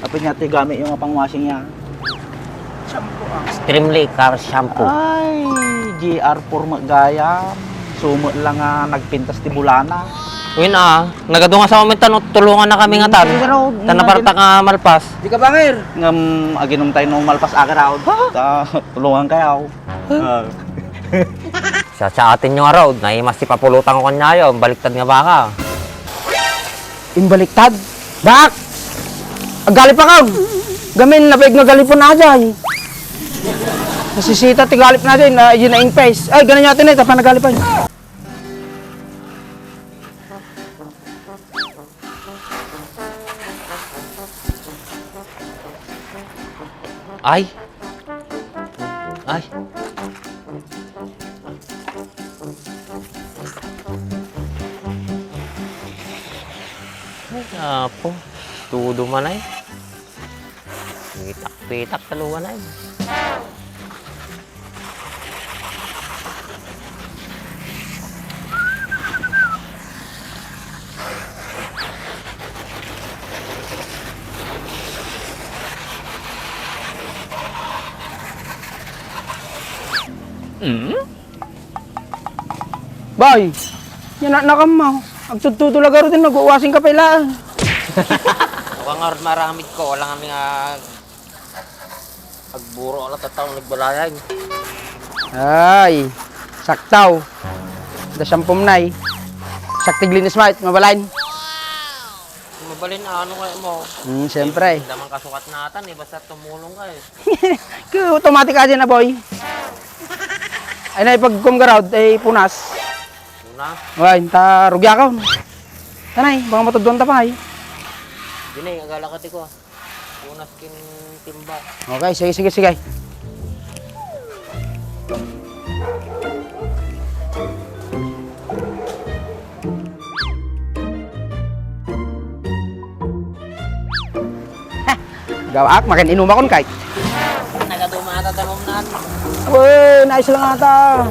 Kapag niya gamit yung pang-washing niya. Shampoo ah. Extremely car shampoo. Ay, GR4 magayam. Sumo lang nga nagpintas ti bulana. Uy na, nagado nga sa umitan, tulungan na kami nga tan. Tanaparta nga malpas. Di ka bangir? Ngam, aginom tayo nung malpas agaraw. Tulungan kayo. Sa atin yung araw, naimas ti papulutan ko kanya yun, baliktad nga baka. Imbaliktad? Bak! Agali pa ka! Gamin, nabaig nga galipon na dyan. Nasisita ti galip na dyan, yun na in face. Ay, ganun natin eh, tapa nagalipan. Ay! Ay! Ay, apo. Tudo man ay. Pitak-pitak taluan ay. Boy, yan na nakam mo. Agtututulaga rin, nag-uwasing ka pailaan. Huwag nga maramit ko. Wala kami nga agburo ala tatawang nagbalayag. Ay, saktaw. Da syampum nay. Saktiglinis mait, mabalain. Mabalin na ano kayo mo? Siyempre. Hindi naman kasukat natan eh. Basta tumulong ka eh. Kaya automatic ka dyan na boy. Ay na ipag-kumgarod, ay punas. Una. Ay, ta rugya ka. Tanay, baka matudon ta pa ay. Dinay, agalakati ko. Unas kin timba. Okay, sige, sige, sige. Gawak, makin inom akon kay. Nagadumata tanong na. Uy, nice lang ata.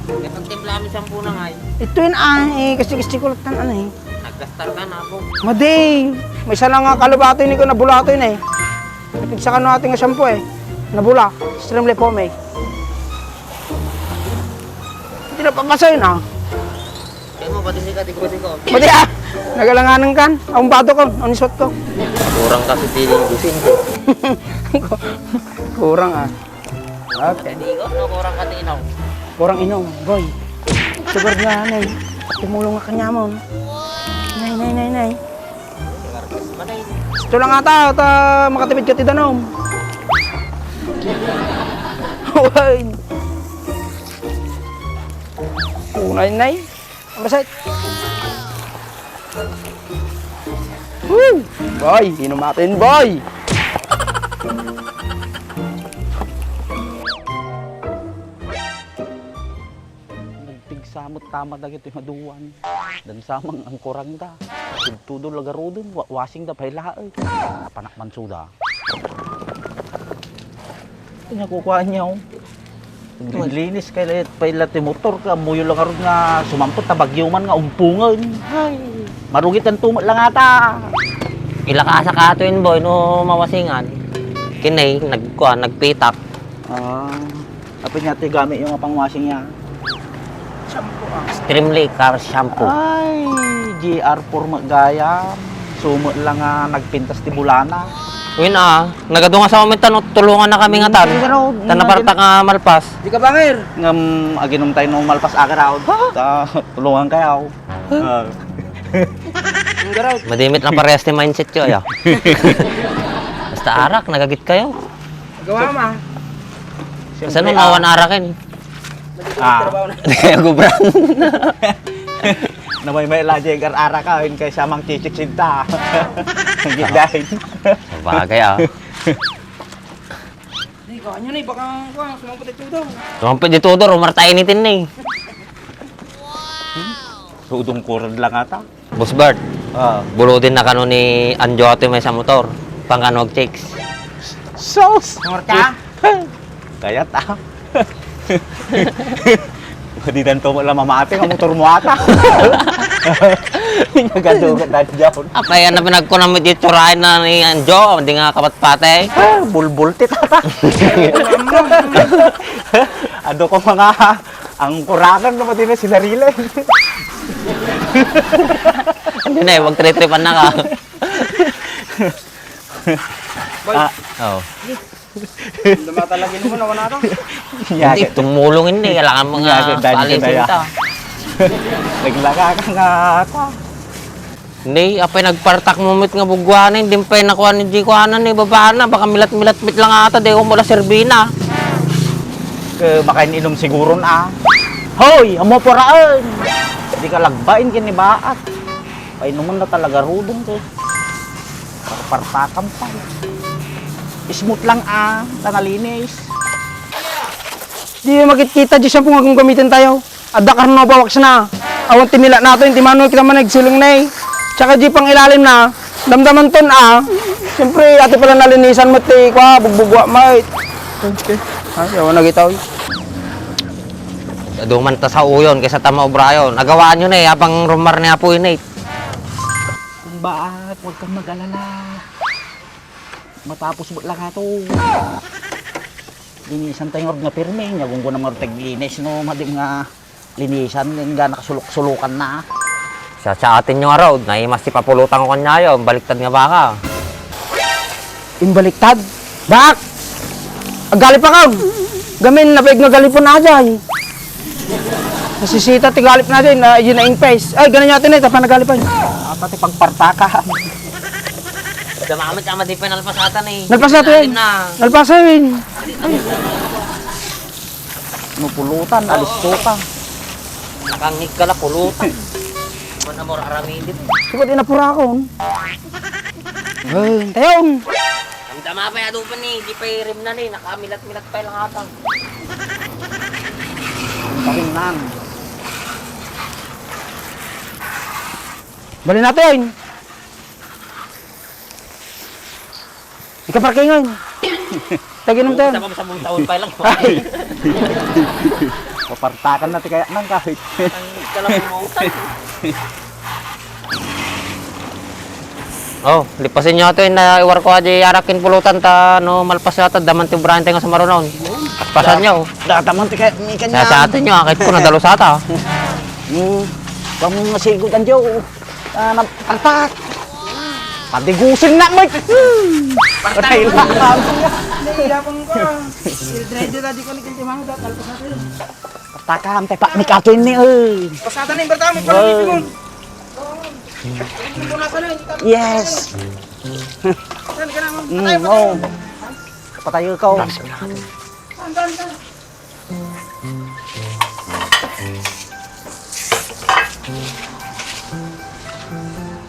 Itong timpla kami 10 na nga eh. Ito yun ay, kasi kulot ng ano eh. Nagdastar ka na ako. Madi, may isa lang nga kalubato yun ko, nabulato yun eh. Napigsakan natin nga shampoo eh. Nabula, extremely foam eh. Hindi na papasa yun ah. Kaya mo, pati ka, tiko-tiko. Madi ah, nagalanganan kan. Ang bato ko, ang isot ko. Kurang kasi tiling gusin ko. Kurang ah. Okay. Hindi ko, no, kurang ka tinaw. Kurang inom, boy. Sugar nga nay. Tumulong nga kanya mo. Nay, nay, nay, nay. Manay. Ito lang ata, at makatipid ka tidanom. Uy. Unay, nay. Ang basay. Woo! Boy, inom natin, boy. Nagtigsamot tama dagit yung maduwan. Dan samang ang kurang da. Tudo lagaro dun, washing da pailaay. Panak mansuda. Ito niya kukuha niya oh. Linis kay pailat yung motor ka, muyo lang arod nga sumampot na bagyo man nga umpungan. Ay, marugit ang tumot lang ata. Ilakasa ka ato yun, boy, no mawasingan. Kinay, nagpitak. Kapag niya gamit yung pang-washing niya. Shampoo ah. Extremely car shampoo. Ay, GR4 magayam. Sumo lang nga nagpintas ti bulana. Uy na, nagado nga sa umitan, tulungan na kami nga tan. Tanaparta nga malpas. Di ka bangir? Ngam, aginom tayo nung malpas agaraw. Tulungan kayo. Ang garaw. Madimit lang parehas ni mindset ko, ayo. Basta arak, nagagit kayo. Gawa ma. Basta nung nawan arakin. Kaya gubran. Namay-may lagi ang ara ka, yun kay samang chichik sinta. Ang gidahin. Bagay ah. Di ka nyo na, baka sumampot ito daw. Sumampit dito doon, umartayin nitin na eh. Sudong kurad lang ata. Boss Bart, buludin na kano ni Anjo ato may sa motor. Pangkanog chicks. Sauce! Namor ka? Kaya ta. Di dan tumo lang mamate ang motor mo ata. Nagadugat na dyan. Apa yan na pinagkunamit yung tsurahin na ni Anjo, hindi nga kapatpate. Bulbul ti tata. Ado ko mga ang kurakan naman din na sinarili. Hindi na eh, wag tritripan na ka. Oo. Lumatalagin mo naman nato. Hindi, tumulong hindi. Kailangan mga paalisin ta. Naglaka ka nga ka. Hindi, apay nagpartak mumit nga bugwanan. Hindi pa nakuha ni G kuhanan ni baba na. Baka milat-milat-mit lang ata. Di ko mula serbina. Makain inom siguro na. Hoy, amo poraan. Hindi ka lagbain kinibaat. Painuman na talaga rudong ko. Partakam pa. Smooth lang nangalinis. Di makikita di siya kung gamitin tayo. Ada karno bawak na. Awan timila nato yung timano kita man nagsiling na eh. Tsaka di pang ilalim na. Damdaman ton Siyempre ate pala nalinisan mo ti kwa bugbugwa mait. Okay. Ayaw nagitaw. Duman ta sa uyon kaysa tama obrayon. Nagawaan nyo na eh. Habang rumar niya po yun eh. Kung baat, huwag kang mag-alala. Matapos mo lang ito. Linisan tayo nga pirme. Kung ko naman taglinis, no, madim nga linisan, nga nakasulok-sulukan na. Sa atin nyo nga road. Naimas si papulutan ko kanya yun. Baliktad nga baka. Imbaliktad. Bak! Agali pa ka. Gamin na nga galipon na dyan. Nasisita ti galip na dyan. Yun na ing face. Ay, ganun natin eh. Tapa nagalipan. Pati pagpartaka. Damamit ama di pa nalpasatan eh. Nalpasatan. Nalpasan. Nupulutan, alis ka. Nakangig ka na pulutan. Iba na mo aramidin. Sipot inapura ako. Ay, tayo. Ang dama pa yado pa ni. Di pa rim na ni. Nakamilat-milat pa lang atang. Pakinan. Bali natin. Ikaparkingan. Taginom tayo. Sa mga taon pa lang. Papartakan natin kaya nang kahit. Ang kalamutan. Oh, lipasin nyo ito yung naiwar ko aja arakin pulutan ta no malpas yata daman ti Brian tayo sa marunon. Pasan nyo. Dataman ti kaya ni kanya. Sa atin nyo, kahit ko nadalo sa ata. Kamu masigod ang Diyo. Nagpartak. Padigusin na mo. Patay lang. Nahihirapan ko. Dread tadi ko nikin timang dat alpas natin. Partakam tay pak mikato ini Pasatan na yung bertami para nipimon. Yes. Saan ka naman? Oh. Patayo ka.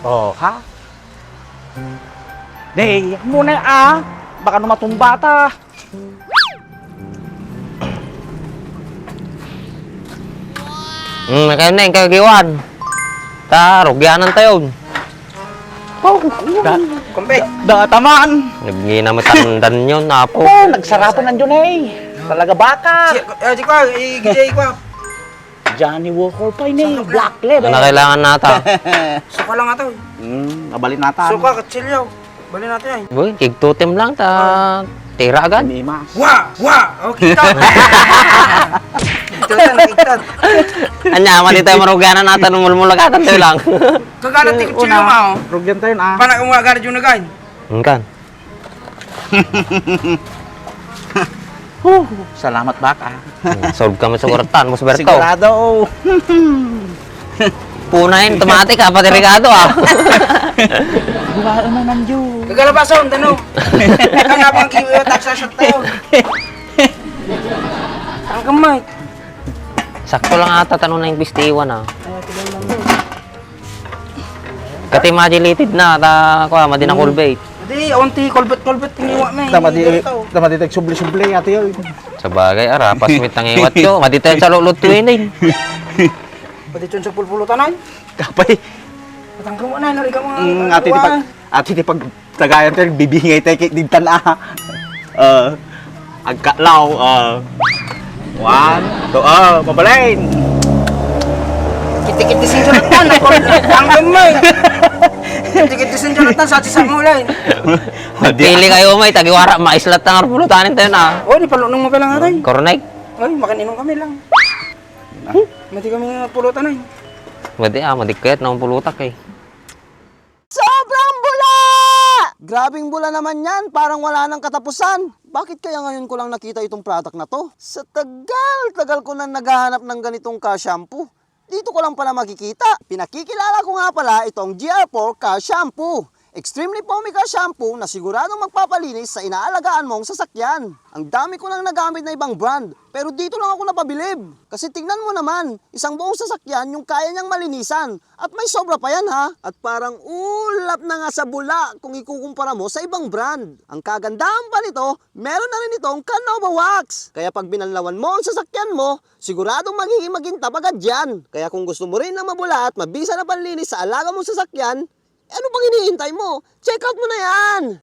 Oh, ha? Dey, muna baka matumba ta. Kayo na yung kagiwan. Ta, rugyanan tayo. Oh, Kombe. dataman. Nagginamit ang dan yun, apo. Oh, nagsarapan nandiyon Talaga baka. Si kwa, i-gijay kwa. Johnny Walker pa ini, black lead. Ano kailangan nata? Suka lang ato. Abalin nata. Suka, katsilyaw. Bali natin ay. Boy, tig-totem lang ta. Tira agad. Mima. Wah! Wah! Okay, ka. Ito nakikita. Anya, mali tayo marugyanan nata. Numulmulagatan tayo lang. Kagalat ti katsilyaw mo. Rugyan tayo na. Panak mo agad yung nagay. Kan. Salamat baka. Solve kami sa kuratan, Mas Berto. Sigurado. Punayin, tumati ka, pati Ricardo Buka naman nandiyo. Kagalabason, tanong. Kanabang kiwi o taksasat tayo. Ang kamay. Sakto lang ata, tanong na yung pistiwan Kati modulated na, kuha, madi na culbait. Hindi, awanti, kolbet, tingiwa may. Tama di tagsubli-subli ate yun. Sa bagay, pasmit ang iwat ko. Madi tayo sa lulot tuwinin. Pati yun sa pulpulutan ay. Kapay. Patangkang mo na, nari ka mga. Ate di pag tagayan tayo, bibingay tayo kay digtan agkalaw. 1, 2, pabalain. dikit disin Jonathan. Ang gamay. Dikit disin Jonathan sa atin sa mulay. Pili kayo may tagiwara maislat na nga pulutanin tayo na. Oh, di palunong mo pa lang atay. Kornek. Ay, makaninom kami lang. Mati kami pulutan ay. Madikit na ang pulutak eh. Sobrang bula! Grabing bula naman yan, parang wala nang katapusan. Bakit kaya ngayon ko lang nakita itong product na to? Sa tagal ko na naghahanap ng ganitong ka-shampoo. Dito ko lang pala makikita. Pinakikilala ko nga pala itong GR4 ka-shampoo. Extremely foamy ka shampoo na siguradong magpapalinis sa inaalagaan mong sasakyan. Ang dami ko nang nagamit na ibang brand, pero dito lang ako napabilib. Kasi tignan mo naman, isang buong sasakyan yung kaya niyang malinisan. At may sobra pa yan ha. At parang ulap na nga sa bula kung ikukumpara mo sa ibang brand. Ang kagandahan pa nito, meron na rin itong Canova Wax. Kaya pag binanlawan mo ang sasakyan mo, siguradong magiging magintab agad yan. Kaya kung gusto mo rin na mabula at mabisa na panlinis sa alaga mong sasakyan, ano bang hinihintay mo? Check out mo na yan!